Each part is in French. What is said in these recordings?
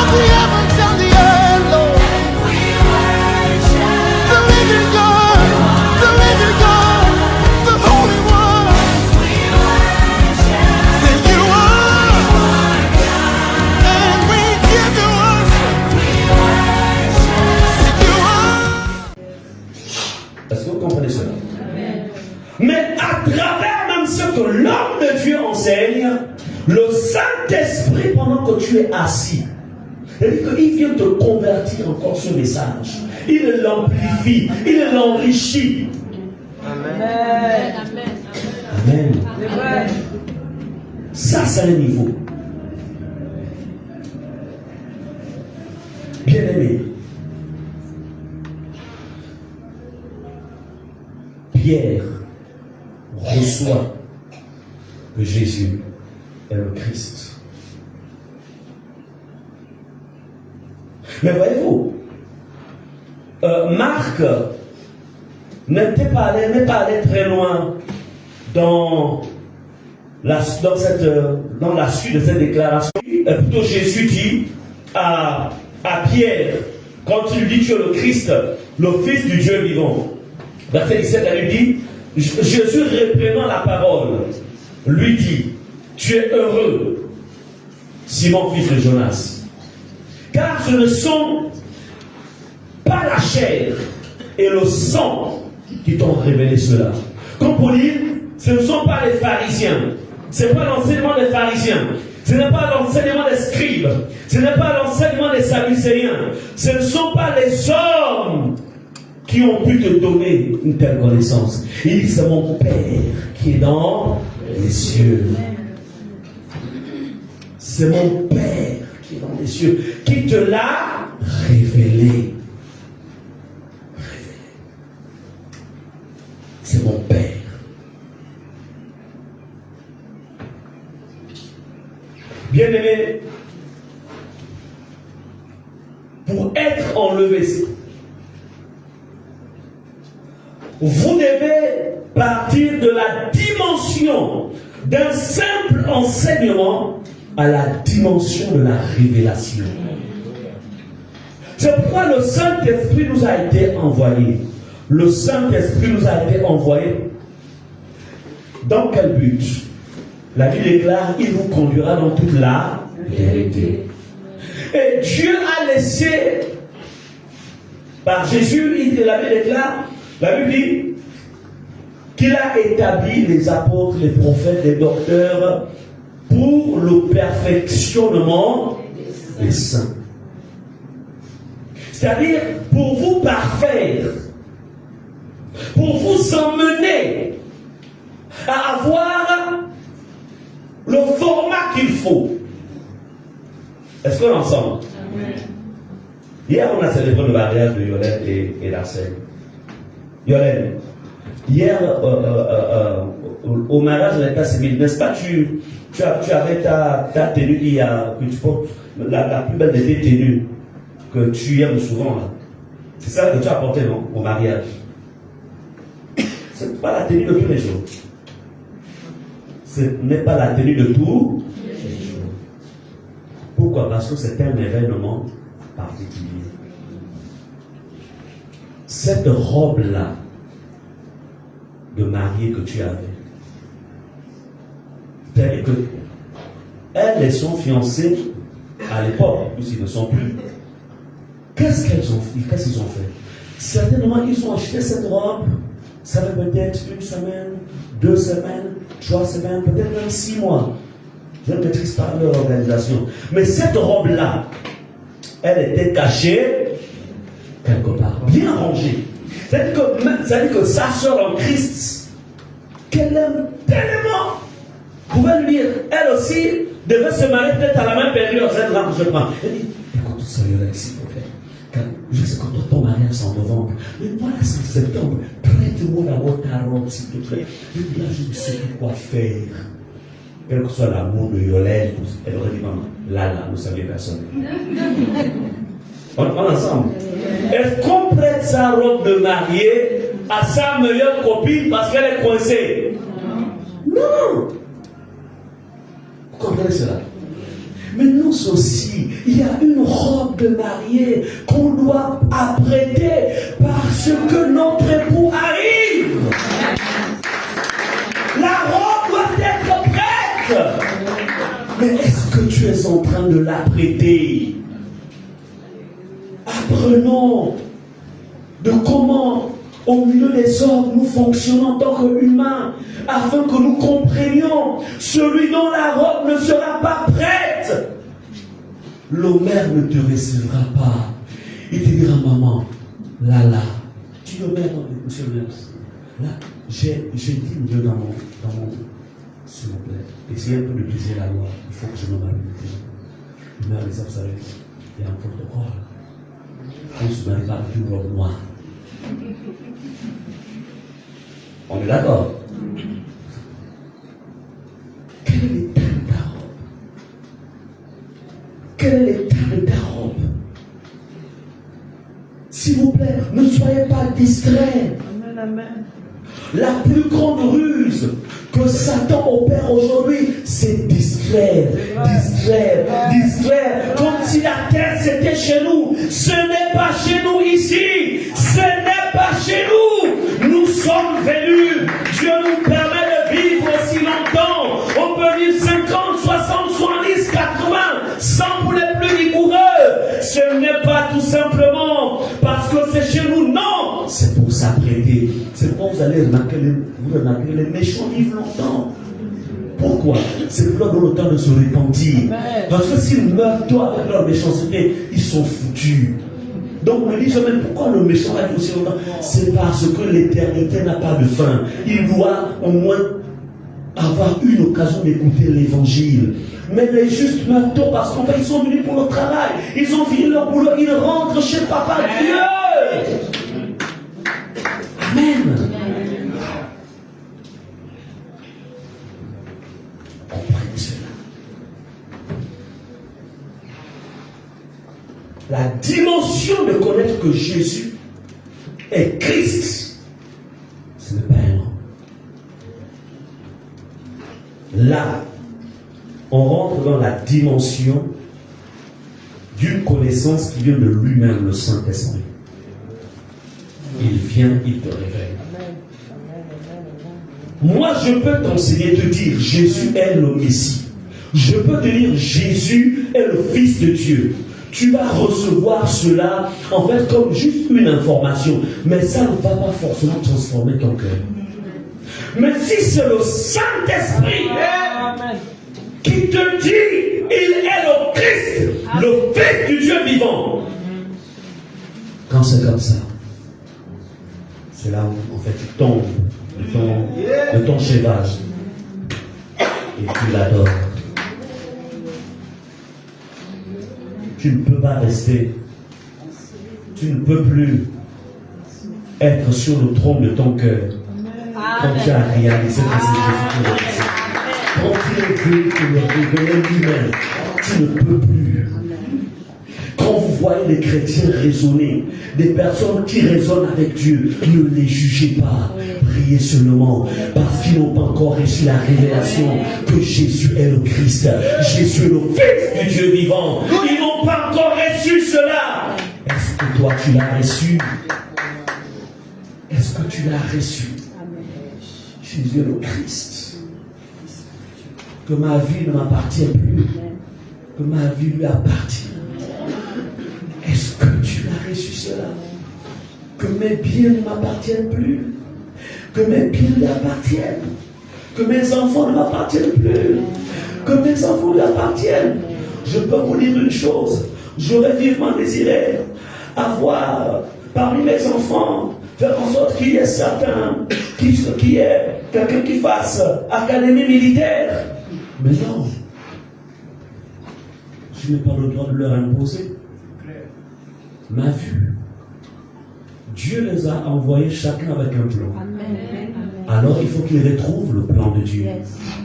of the heavens and the earth, Lord. The living God, the living God, the Holy One. Say you are, and we give you worship. Say you are. Est-ce que vous comprenez cela? Mais à travers même ce que l'homme de Dieu enseigne, le Saint-Esprit, pendant que tu es assis, il vient te convertir encore ce message. Il l'amplifie, il l'enrichit. Amen. Amen. Amen. Ça, c'est le niveau. Bien-aimé, Pierre reçoit que Jésus est le Christ. Mais voyez-vous, Marc n'est pas allé très loin dans la suite de cette déclaration. Plutôt Jésus dit à Pierre, quand il lui dit tu es le Christ, le Fils du Dieu vivant. Verset 17, elle lui dit, Jésus reprenant la parole, lui dit, tu es heureux, Simon, fils de Jonas, car ce ne sont pas la chair et le sang qui t'ont révélé cela. Comme pour dire, ce ne sont pas les pharisiens, ce n'est pas l'enseignement des pharisiens, ce n'est pas l'enseignement des scribes, ce n'est pas l'enseignement des sadducéens, ce ne sont pas les hommes qui ont pu te donner une telle connaissance. Il dit, c'est mon Père qui est dans les cieux. C'est mon Père qui est dans les cieux, qui te l'a révélé. C'est mon Père. Bien-aimé, pour être enlevé, vous devez partir de la dimension d'un simple enseignement à la dimension de la révélation. C'est pourquoi le Saint-Esprit nous a été envoyé. Le Saint-Esprit nous a été envoyé. Dans quel but? La Bible déclare, il vous conduira dans toute la vérité. Et Dieu a laissé, par Jésus, la Bible déclare, la Bible dit qu'il a établi les apôtres, les prophètes, les docteurs pour le perfectionnement des saints. C'est-à-dire pour vous parfaire, pour vous emmener à avoir le format qu'il faut. Est-ce qu'on est ensemble? Hier, on a célébré le mariage de Yolène et Larcène. Yolène, hier, au mariage de l'état civil, n'est-ce pas, tu avais ta tenue que tu portes, la plus belle des tenues que tu aimes souvent, là. C'est ça que tu as porté, non, au mariage. Ce n'est pas la tenue de tous les jours. Ce n'est pas la tenue de tous les jours. Pourquoi? Parce que c'est un événement particulier. Cette robe-là de mariée que tu avais, c'est-à-dire que elle et son fiancé, à l'époque, puisqu'ils ne sont plus, qu'est-ce qu'ils ont fait? Certainement, ils ont acheté cette robe, ça fait peut-être 1 semaine, 2 semaines, 3 semaines, peut-être même 6 mois. Je ne maîtrise pas leur organisation. Mais cette robe-là, elle était cachée quelque part, bien rangée. C'est-à-dire que sa soeur en Christ, qu'elle aime tellement, pouvait lui dire, elle aussi devait se marier peut-être à la même période, cette lampe que je prends. Elle dit, écoute, soyez là, s'il vous plaît. Je sais que ton mariage c'est en novembre, mais moi là c'est en septembre. Prête-moi d'abord ta robe, s'il te plaît. Et là, je ne sais plus quoi faire. Quel que soit l'amour de Yolène, elle aurait dit, maman, là, vous savez personne. On est ensemble. Est-ce qu'on prête sa robe de mariée à sa meilleure copine parce qu'elle est coincée? Non. Vous comprenez cela? Mais nous tous aussi, il y a une robe de mariée qu'on doit apprêter parce que notre époux arrive. La robe doit être prête. Mais est-ce que tu es en train de l'apprêter? Apprenons de comment, au milieu des hommes, nous fonctionnons en tant qu'humains, afin que nous comprenions celui dont la robe ne sera pas prête. L'Homère ne te recevra pas. Il te dira, maman, là, tu le mets dans le monsieur le maire. Là, j'ai dit Dieu dans mon, s'il vous plaît, essayez un peu de briser la loi. Il faut que je me marie. Le maire, les vous savez, il y a un protocole. On ne se marie pas avec une robe noire. On est d'accord? Quel est l'état de ta robe? Quel est l'état de ta robe? S'il vous plaît, ne soyez pas distraits. Amen, amen. La plus grande ruse que Satan opère aujourd'hui, c'est distraire. Comme si la terre c'était chez nous. Ce n'est pas chez nous ici. Ce n'est pas chez nous. Nous sommes venus. Dieu nous permet de vivre aussi longtemps. On peut vivre 50, 60, 70, 80, 100 pour les plus rigoureux. Ce n'est pas tout simplement parce que c'est chez nous. Non, c'est pour s'apprêter. C'est pour vous allez remarquer les méchants vivent longtemps. Pourquoi? C'est pour leur donner le temps de se repentir. Parce que s'ils meurent toi avec leur méchanceté, ils sont foutus. Donc on me dit jamais pourquoi le méchant va aussi longtemps. C'est parce que l'éternité n'a pas de fin. Il doit au moins avoir une occasion d'écouter l'évangile. Mais les justes meurent tôt parce qu'en fait ils sont venus pour le travail. Ils ont fini leur boulot. Ils rentrent chez Papa Dieu. Amen. Comprenez cela. La dimension de connaître que Jésus est Christ, ce n'est pas un homme. Là, on rentre dans la dimension d'une connaissance qui vient de lui-même, le Saint-Esprit. Il vient, il te révèle. Moi, je peux t'enseigner, te dire, Jésus est le Messie. Je peux te dire, Jésus est le Fils de Dieu. Tu vas recevoir cela, en fait, comme juste une information. Mais ça ne va pas forcément transformer ton cœur. Mais si c'est le Saint-Esprit qui te dit, il est le Christ, le Fils du Dieu vivant. Quand c'est comme ça, c'est là où, en fait, tu tombes de ton cheval et tu l'adores. Tu ne peux pas rester. Tu ne peux plus être sur le trône de ton cœur quand tu as réalisé que c'est Jésus qui est. Quand il est venu pour le révéler lui-même, tu ne peux plus. Quand vous voyez les chrétiens raisonner, des personnes qui raisonnent avec Dieu, ne les jugez pas. Priez seulement parce qu'ils n'ont pas encore reçu la révélation que Jésus est le Christ. Jésus est le Fils du Dieu vivant. Ils n'ont pas encore reçu cela. Est-ce que toi tu l'as reçu? Est-ce que tu l'as reçu? Jésus est le Christ. Que ma vie ne m'appartient plus. Que ma vie lui appartient. Est-ce que tu l'as reçu cela? Que mes biens ne m'appartiennent plus. Que mes biens lui appartiennent. Que mes enfants ne m'appartiennent plus. Que mes enfants lui appartiennent. Je peux vous dire une chose. J'aurais vivement désiré avoir parmi mes enfants, faire en sorte qu'il y ait certains, qu'il y ait quelqu'un qui fasse académie militaire. Mais non. Je n'ai pas le droit de leur imposer ma vue. Dieu les a envoyés chacun avec un plan. Alors il faut qu'ils retrouvent le plan de Dieu.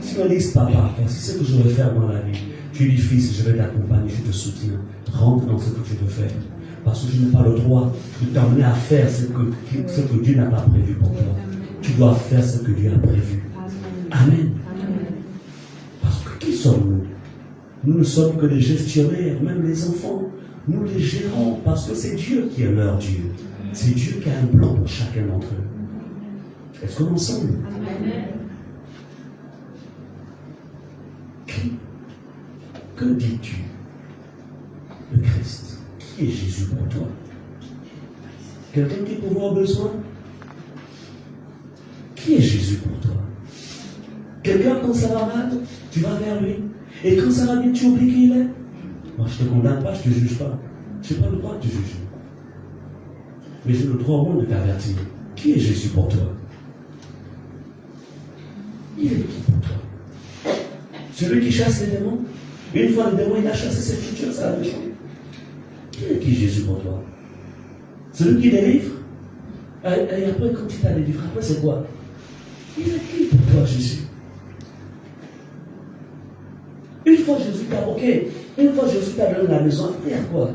Si on dit papa, voici ce que je vais faire dans la vie. Tu dis fils, je vais t'accompagner, je te soutiens. Rentre dans ce que tu veux faire. Parce que je n'ai pas le droit de t'emmener à faire ce que Dieu n'a pas prévu pour toi. Tu dois faire ce que Dieu a prévu. Amen. Parce que qui sommes-nous? Nous ne sommes que des gestionnaires, même les enfants. Nous les gérons parce que c'est Dieu qui est leur Dieu. C'est Dieu qui a un plan pour chacun d'entre eux. Est-ce qu'on est ensemble? Que dis-tu de Christ? Qui est Jésus pour toi? Quelqu'un qui peut avoir besoin? Qui est Jésus pour toi? Quelqu'un, quand ça va mal, tu vas vers lui. Et quand ça va bien, tu oublies qui il est. Moi, je ne te condamne pas, je ne te juge pas. Je n'ai pas le droit de te juger. Mais j'ai le droit au moins de t'avertir. Qui est Jésus pour toi? Il est qui pour toi? Celui qui chasse les démons? Une fois le démon, il a chassé ses futurs, ça a changé. Qui est qui Jésus pour toi? Celui qui délivre? Et après, quand il t'a délivré, après c'est quoi? Il est qui pour toi, Jésus? Une fois Jésus t'a une fois Jésus t'a donné la maison, après il y a quoi?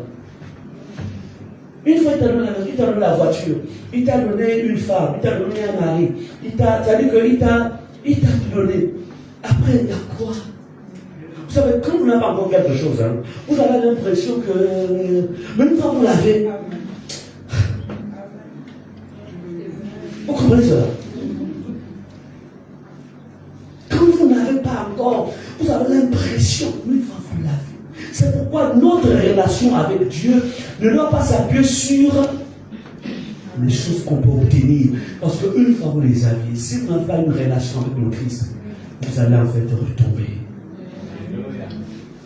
Une fois il t'a donné la maison, il t'a donné la voiture, il t'a donné une femme, il t'a donné un mari, c'est-à-dire qu'il t'a tout donné. Après il y a quoi? Vous savez, quand vous n'avez pas encore quelque chose, hein, vous avez l'impression que même une fois vous l'avez. Vous comprenez cela? Quand vous n'avez pas encore, vous avez l'impression, une fois vous l'avez. C'est pourquoi notre relation avec Dieu ne doit pas s'appuyer sur les choses qu'on peut obtenir. Parce qu'une fois vous les aviez, si vous n'avez pas une relation avec le Christ, vous allez en fait retomber.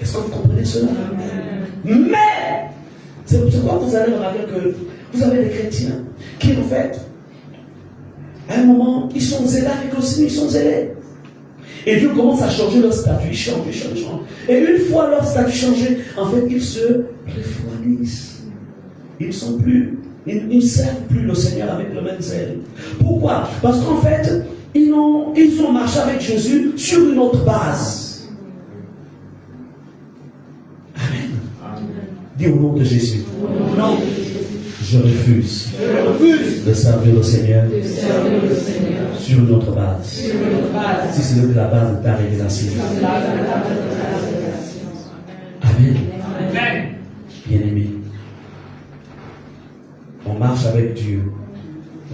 Est-ce que vous comprenez cela? Mais, c'est pourquoi vous allez remarquer que vous avez des chrétiens qui en fait, à un moment, ils sont zélés avec le Seigneur, ils sont zélés. Et Dieu commence à changer leur statut, ils changent. Et une fois leur statut changé, en fait, ils se refroidissent. Ils ne servent plus le Seigneur avec le même zèle. Pourquoi? Parce qu'en fait, ils ont marché avec Jésus sur une autre base. Amen. Dis au nom de Jésus. Non. Je refuse de servir le Seigneur sur une autre base. Si c'est la base de ta révélation. Amen. Bien-aimé, on marche avec Dieu.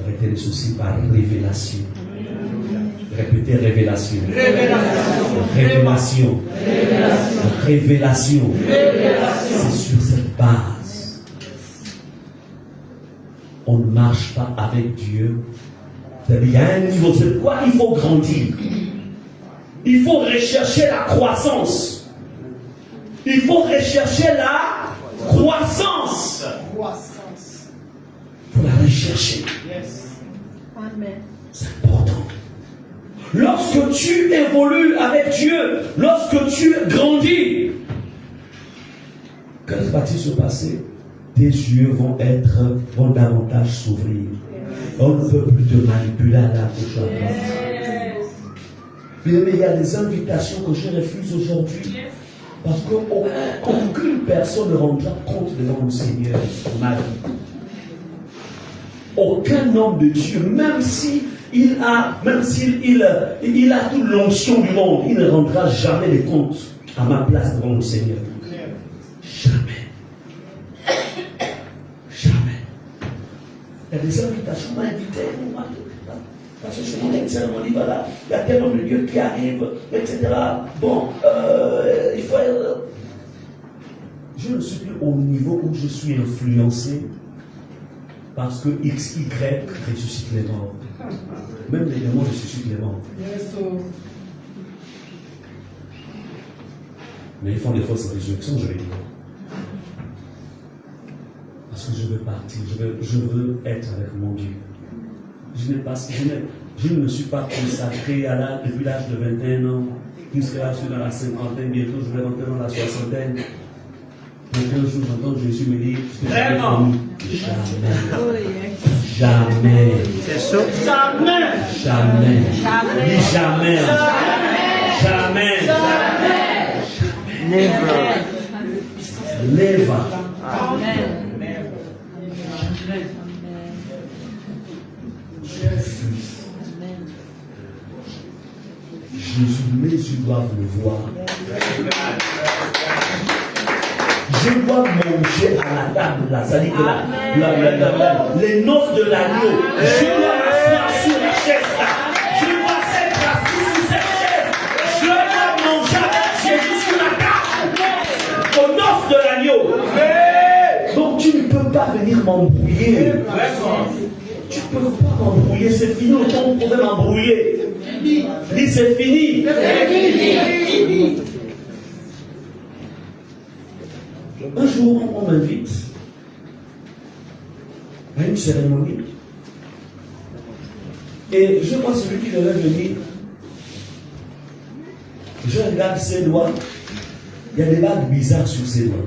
Arrêtez les soucis par révélation. Répétez révélation. Révélation. C'est sur cette base. On ne marche pas avec Dieu. Il y a un niveau, c'est quoi il faut grandir. Il faut rechercher la croissance. Il faut rechercher la croissance. Il faut la rechercher. C'est important. Lorsque tu évolues avec Dieu, lorsque tu grandis, que va-t-il se passer? Tes yeux vont davantage s'ouvrir. On ne peut plus te manipuler à la gauche à droite. Mais il y a des invitations que je refuse aujourd'hui. Parce qu'aucune personne ne rendra compte devant le Seigneur sur ma vie. Aucun homme de Dieu, même s'il a toute l'onction du monde, il ne rendra jamais les comptes à ma place devant le Seigneur. Jamais. Il y a des invitations, on m'a invité, parce que je suis mon excellent, on dit voilà, il y a tel homme de Dieu qui arrive, etc. Bon, il faut être. Je ne suis plus au niveau où je suis influencé parce que XY ressuscite les morts. Même les démons ressuscitent les morts. Mais ils font des fausses résurrections, je vais dire. Parce que je veux partir, je veux être avec mon Dieu. Je ne me suis pas consacré depuis l'âge de 21 ans, jusqu'à là, je suis dans la cinquantaine, bientôt je vais rentrer dans la soixantaine. Donc un jour, j'entends Jésus me dire, vraiment? Jamais. C'est ça? Jamais. Dis jamais. Jamais. Never. Amen. Jésus, mes yeux doivent le voir. Je dois manger à la table là. Ça dit que les noces de l'agneau. Je dois m'asseoir sur la chaise là. Je dois être assis sur cette chaise. Je dois manger avec Jésus sur la table. Aux noces de l'agneau. Donc tu ne peux pas venir m'embrouiller. Tu ne peux pas m'embrouiller. C'est fini. On pouvait m'embrouiller. Dis c'est fini. Un jour, on m'invite à une cérémonie et je vois celui qui devait venir. Je regarde ses doigts, il y a des bagues bizarres sur ses doigts.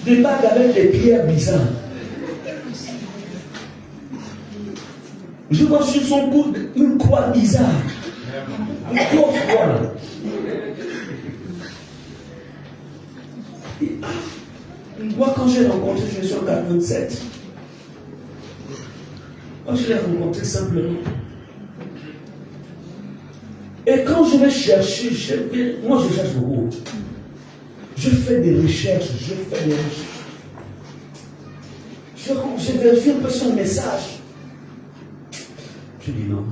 Des bagues avec des pierres bizarres. Je vois sur son cou une croix bizarre. Une grosse croix. Moi, quand j'ai rencontré, je suis en 47. Moi, je l'ai rencontré simplement. Et quand je vais chercher, moi je cherche beaucoup. Je fais des recherches, je vérifie un peu son message. Je dis non.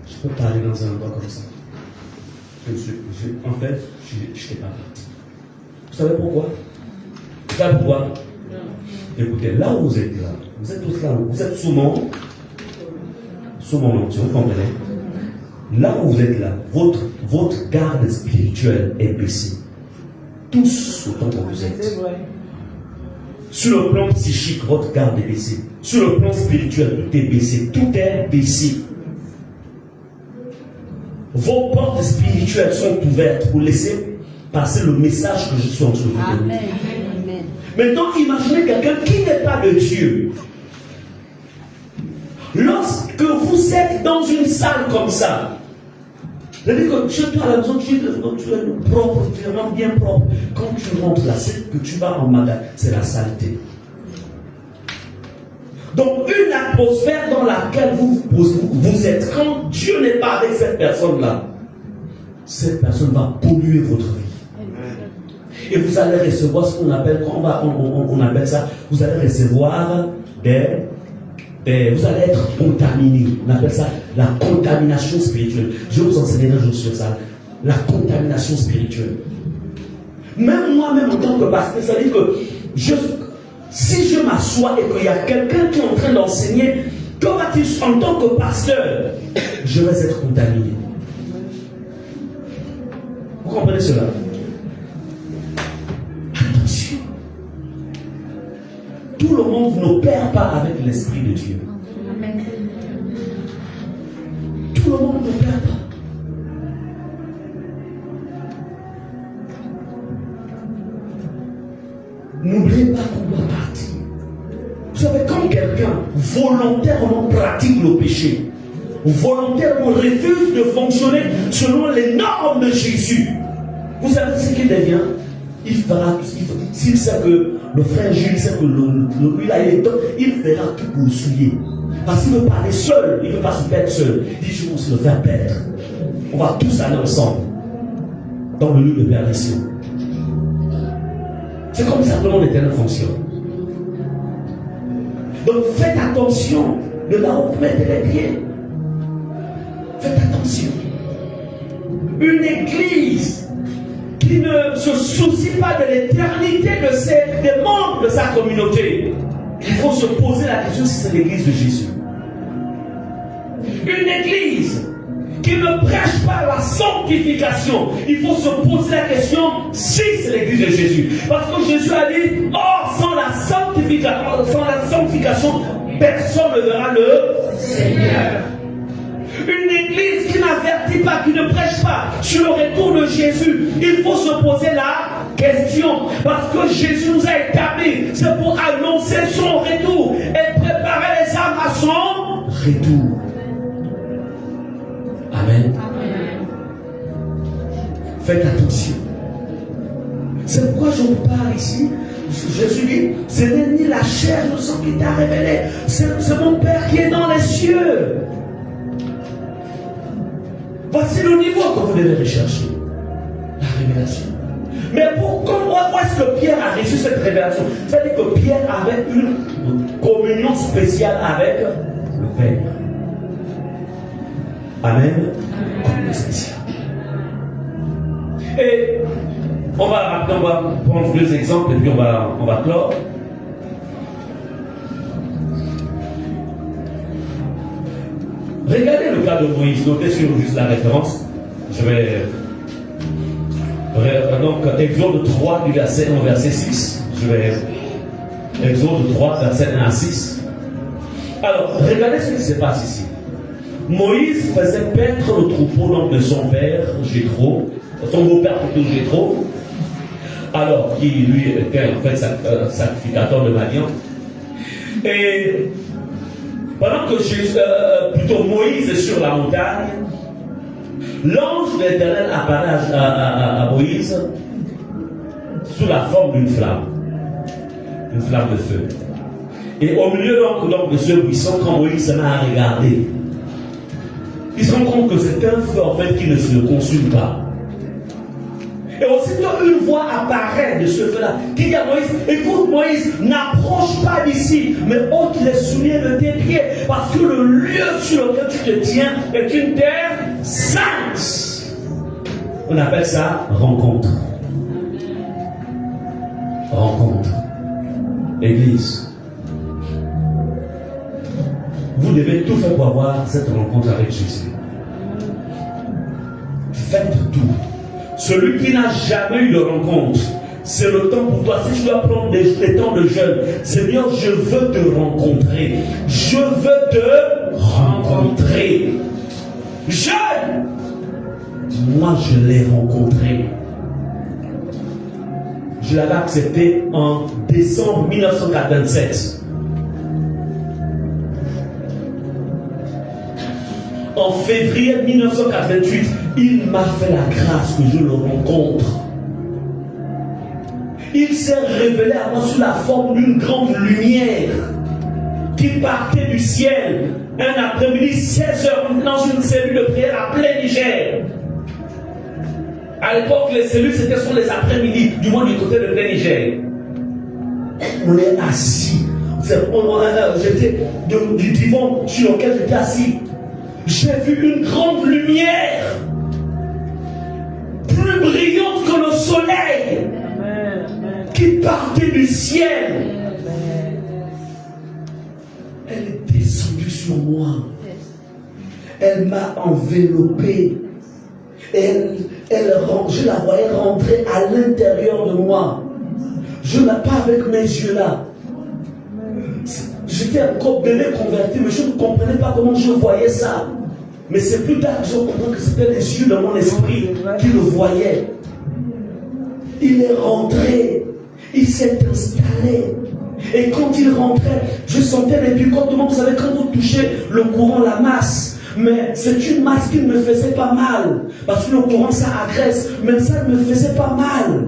Je peux pas aller dans un endroit comme ça. En fait, je n'étais pas parti. Vous savez pourquoi? Vous savez pourquoi? Écoutez, là où vous êtes là, vous êtes tous là, vous êtes sous mon nom, vous comprenez? Là où vous êtes là, votre garde spirituelle est baissée. Tous autant que vous êtes. Sur le plan psychique, votre garde est baissée. Sur le plan spirituel, tout est baissé. Tout est baissé. Vos portes spirituelles sont ouvertes pour laisser passer le message que je suis en train de vous donner. Amen. Maintenant, imaginez quelqu'un qui n'est pas de Dieu. Lorsque vous êtes dans une salle comme ça, c'est-à-dire que chez toi à la maison, tu es propre, tu es vraiment bien propre. Quand tu rentres là, c'est que tu vas en magasin, c'est la saleté. Donc, une atmosphère dans laquelle vous êtes, quand Dieu n'est pas avec cette personne-là, cette personne va polluer votre vie. Et vous allez recevoir ce qu'on appelle, on appelle ça, vous allez recevoir vous allez être contaminé. On appelle ça la contamination spirituelle. Je vais vous enseigner un jour sur ça. La contamination spirituelle. Même moi-même en tant que pasteur, ça veut dire que si je m'assois et qu'il y a quelqu'un qui est en train d'enseigner, en tant que pasteur, je vais être contaminé. Vous comprenez cela? Attention. Tout le monde n'opère pas avec l'Esprit de Dieu. Tout le monde n'opère pas. N'oubliez pas qu'on doit partir. Vous savez, quand quelqu'un volontairement pratique le péché, volontairement refuse de fonctionner selon les normes de Jésus, vous savez ce qu'il devient? Il fera, s'il sait que le frère Gilles sait que lui là il est top, il fera tout pour le souiller. Parce qu'il ne veut pas aller seul, il ne veut pas se perdre seul. Il dit, je vais aussi le faire perdre. On va tous aller ensemble dans le lieu de perdition. C'est comme ça que le monde éternel fonctionne. Donc faites attention de là où vous mettez les pieds. Faites attention. Une église qui ne se soucie pas de l'éternité des membres de sa communauté, il faut se poser la question si c'est l'église de Jésus. Une église qui ne prêche pas la sanctification, il faut se poser la question si c'est l'église de Jésus. Parce que Jésus a dit, sans la sanctification, personne ne verra le Seigneur. Une église qui n'avertit pas, qui ne prêche pas sur le retour de Jésus, il faut se poser la question. Parce que Jésus nous a établis, c'est pour annoncer son retour et préparer les âmes à son retour. Amen. Amen. Faites attention. C'est pourquoi je vous parle ici. Jésus dit, ce n'est ni la chair ni le sang qui t'a révélé, c'est mon Père qui est dans les cieux. Voici le niveau que vous devez rechercher. La révélation. Mais pourquoi est-ce que Pierre a reçu cette révélation? C'est-à-dire que Pierre avait une communion spéciale avec le Père. Amen. Communion spéciale. Et on va prendre 2 exemples et puis on va clore. Regardez le cas de Moïse, notez sur juste la référence. Je vais. Donc, Exode 3 du verset 1 au verset 6. Exode 3, verset 1 à 6. Alors, regardez ce qui se passe ici. Moïse faisait paître le troupeau donc, de son père, Jéthro, son beau-père plutôt Jéthro, alors qui lui était en fait sacrificateur de Madian. Et pendant que Moïse est sur la montagne, l'ange de l'Éternel apparaît à Moïse sous la forme d'une flamme de feu. Et au milieu donc de ce buisson, quand Moïse se met à regarder, il se rend compte que c'est un feu en fait qui ne se consume pas. Et aussitôt une voix apparaît de ce feu-là qui dit à Moïse, écoute Moïse, n'approche pas d'ici, mais ôte les souliers de tes pieds, parce que le lieu sur lequel tu te tiens est une terre sainte. On appelle ça rencontre. Rencontre. Église. Vous devez tout faire pour avoir cette rencontre avec Jésus. Faites tout. Celui qui n'a jamais eu de rencontre, c'est le temps pour toi. Si tu dois prendre des temps de jeûne, Seigneur, je veux te rencontrer. Je veux te rencontrer. Jeûne. Moi, je l'ai rencontré. Je l'avais accepté en décembre 1987. En février 1988, il m'a fait la grâce que je le rencontre. Il s'est révélé à moi sous la forme d'une grande lumière qui partait du ciel un après-midi, 16h, dans une cellule de prière à plein Niger. À l'époque, les cellules, c'était sur les après-midi, du moins du côté de plein Niger. On est assis. J'étais du divan sur lequel j'étais assis. J'ai vu une grande lumière, plus brillante que le soleil, qui partait du ciel. Elle est descendue sur moi. Elle m'a enveloppé. Je la voyais rentrer à l'intérieur de moi. Je n'ai pas avec mes yeux là. J'étais encore bébé converti, mais je ne comprenais pas comment je voyais ça. Mais c'est plus tard que je comprends que c'était les yeux de mon esprit qui le voyaient. Il est rentré, il s'est installé. Et quand il rentrait, je sentais les picotements. Vous savez, quand vous touchez le courant, la masse, mais c'est une masse qui ne me faisait pas mal. Parce que le courant, ça agresse, mais ça ne me faisait pas mal.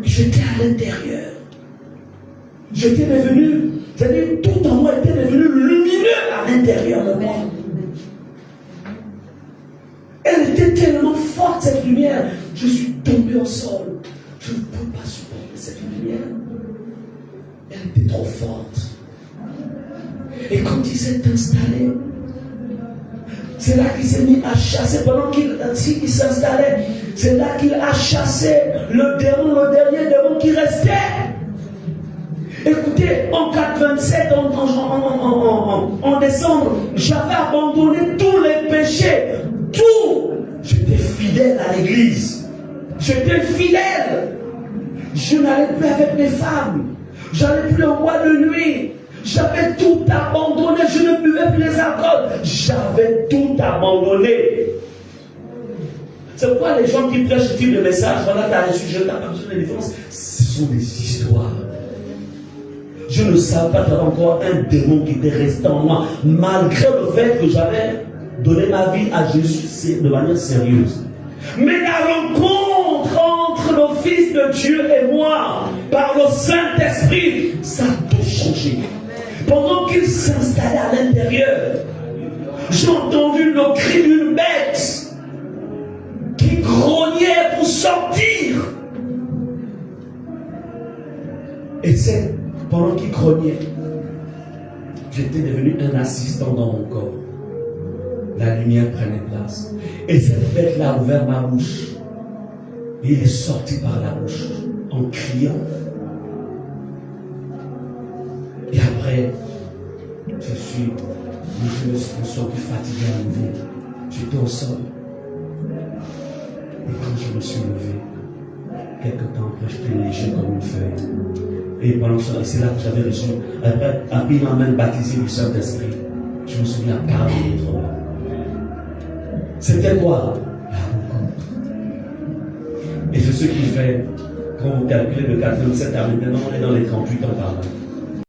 J'étais à l'intérieur. J'étais devenu, c'est-à-dire tout en moi était devenu lumineux à l'intérieur de moi. Elle était tellement forte, cette lumière. Je suis tombé au sol. Je ne peux pas supporter cette lumière. Elle était trop forte. Et quand il s'est installé, c'est là qu'il s'est mis à chasser. Pendant qu'il s'installait, c'est là qu'il a chassé le dernier démon qui restait. Écoutez, en 87, en décembre, j'avais abandonné tous les péchés. Tout. J'étais fidèle à l'église. J'étais fidèle. Je n'allais plus avec mes femmes. J'allais plus en boîte de nuit. J'avais tout abandonné. Je ne buvais plus les alcools. J'avais tout abandonné. C'est pourquoi les gens qui prêchent ce type de message, voilà, tu as reçu, je n'ai pas besoin de défense. Ce sont des histoires. Je ne savais pas qu'il y avait encore un démon qui était resté en moi, malgré le fait que j'avais donné ma vie à Jésus de manière sérieuse. Mais la rencontre entre le Fils de Dieu et moi, par le Saint-Esprit, ça a tout changé. Pendant qu'il s'installait à l'intérieur, j'ai entendu le cri d'une bête qui grognait pour sortir. Et c'est pendant qu'il grognait, j'étais devenu un assistant dans mon corps. La lumière prenait place. Et cette bête-là a ouvert ma bouche. Et il est sorti par la bouche en criant. Et après, je me suis senti fatigué à nouveau. J'étais au sol. Et quand je me suis levé, quelque temps après, j'étais léger comme une feuille. Et pendant ce temps, c'est là que j'avais reçu, après, il m'a même baptisé du Saint-Esprit. Je me souviens à 40 minutes. C'était quoi? La rencontre. Et c'est ce qui fait, quand vous calculez le 87 à maintenant, on est dans les 38 ans par là.